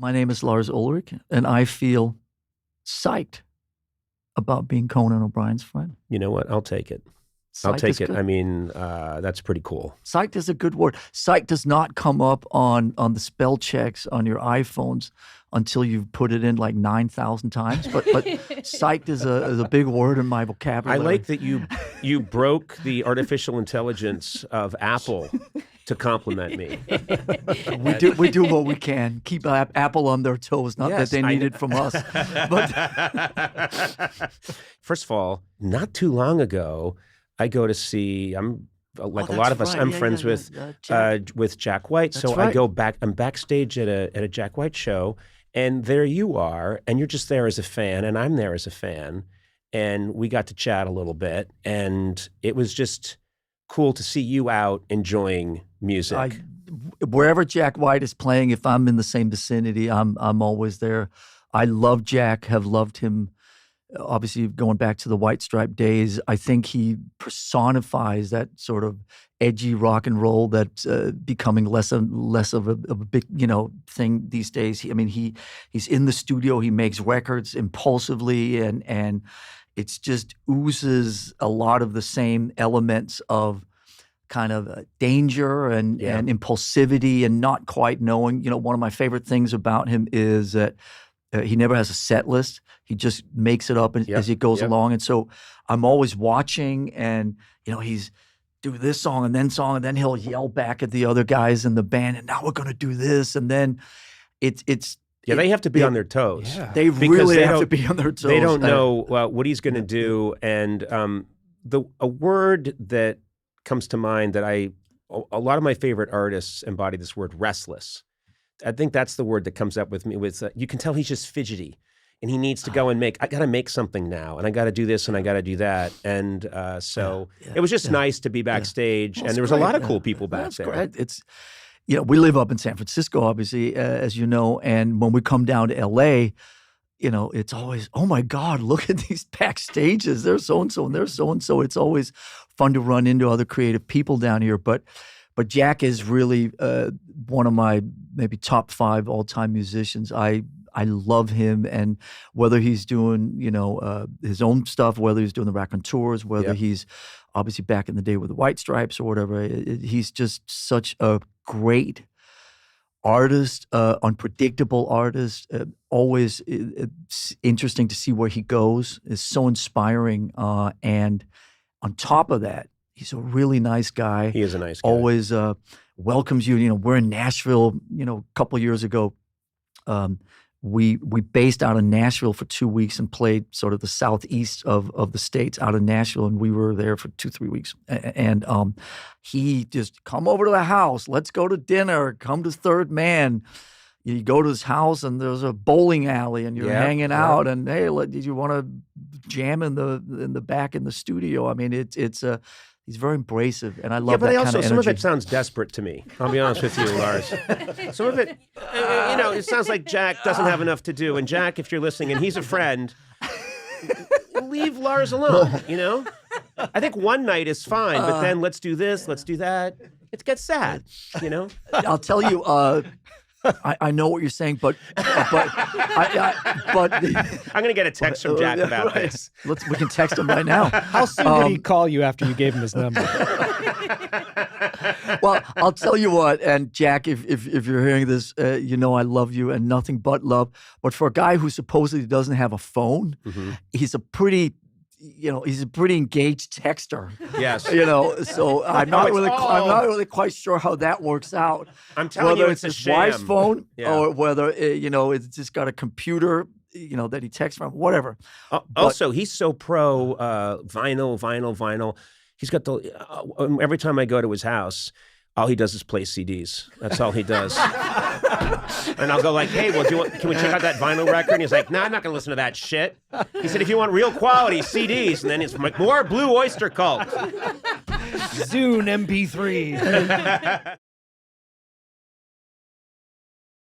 My name is Lars Ulrich, and I feel psyched about being Conan O'Brien's friend. You know what? I'll take it. I'll take it. I mean, that's pretty cool. Psyched is a good word. Psyched does not come up on the spell checks on your iPhones until you've put it in like 9,000 times. But psyched is a big word in my vocabulary. I like that you broke the artificial intelligence of Apple to compliment me. We do what we can. Keep Apple on their toes. Not that they need it from us. But first of all, not too long ago, I go to see. I'm like a lot of us. I'm friends with Jack White. That's so right. I go back. I'm backstage at a Jack White show, and there you are, and you're just there as a fan, and I'm there as a fan, and we got to chat a little bit, and it was just cool to see you out enjoying music. Wherever Jack White is playing, if I'm in the same vicinity, I'm always there. I love Jack. Have loved him. Obviously, going back to the White Stripe days, I think he personifies that sort of edgy rock and roll that's becoming less of a big thing these days. He's in the studio, he makes records impulsively, and it's just oozes a lot of the same elements of kind of danger and impulsivity and not quite knowing. One of my favorite things about him is that he never has a set list. He just makes it up as he goes along. And so I'm always watching, and he's do this song, and then he'll yell back at the other guys in the band, and now we're going to do this. And then they have to be on their toes. Yeah. They really have to be on their toes. They don't know what he's going to do. And a word that comes to mind that a lot of my favorite artists embody this word, restless. I think that's the word that comes up with me. You can tell he's just fidgety, and he needs to go and I got to make something now, and I got to do this, and I got to do that. And it was just nice to be backstage, and there was a lot of cool people back there. Great. It's, we live up in San Francisco, obviously, as you know, and when we come down to LA, it's always, oh my God, look at these backstages. There's so-and-so and there's so-and-so. It's always fun to run into other creative people down here. But Jack is really one of my maybe top 5 all-time musicians. I love him, and whether he's doing his own stuff, whether he's doing the raconteurs, whether he's obviously back in the day with the White Stripes or whatever, he's just such a great artist, unpredictable artist. Always it's interesting to see where he goes. It's so inspiring, and on top of that, he's a really nice guy. He is a nice guy. Always welcomes you. We're in Nashville, a couple of years ago. We based out of Nashville for 2 weeks and played sort of the southeast of the States out of Nashville, and we were there for 2-3 weeks. And he just, come over to the house, let's go to dinner, come to Third Man. You go to his house, and there's a bowling alley, and you're hanging out, and hey, did you want to jam in the back in the studio? I mean, he's very embracive, and I love that kind of energy. Some of it sounds desperate to me. I'll be honest with you, Lars. Some of it, it sounds like Jack doesn't have enough to do. And Jack, if you're listening, and he's a friend, leave Lars alone, I think one night is fine, but then let's do this, let's do that. It gets sad, I'll tell you, I know what you're saying, but I'm going to get a text from Jack about this. We can text him right now. How soon did he call you after you gave him his number? Well, I'll tell you what, and Jack, if you're hearing this, I love you and nothing but love. But for a guy who supposedly doesn't have a phone, he's a pretty engaged texter. Yes. So I'm not really quite sure how that works out. I'm telling you, it's a sham. Wife's phone, or whether it's just got a computer, that he texts from, whatever. Also, he's so pro vinyl. He's got every time I go to his house, all he does is play CDs. That's all he does. And I'll go like, hey, well, can we check out that vinyl record? And he's like, no, I'm not going to listen to that shit. He said, if you want real quality CDs, and then it's like, more Blue Oyster Cult. Zune MP3.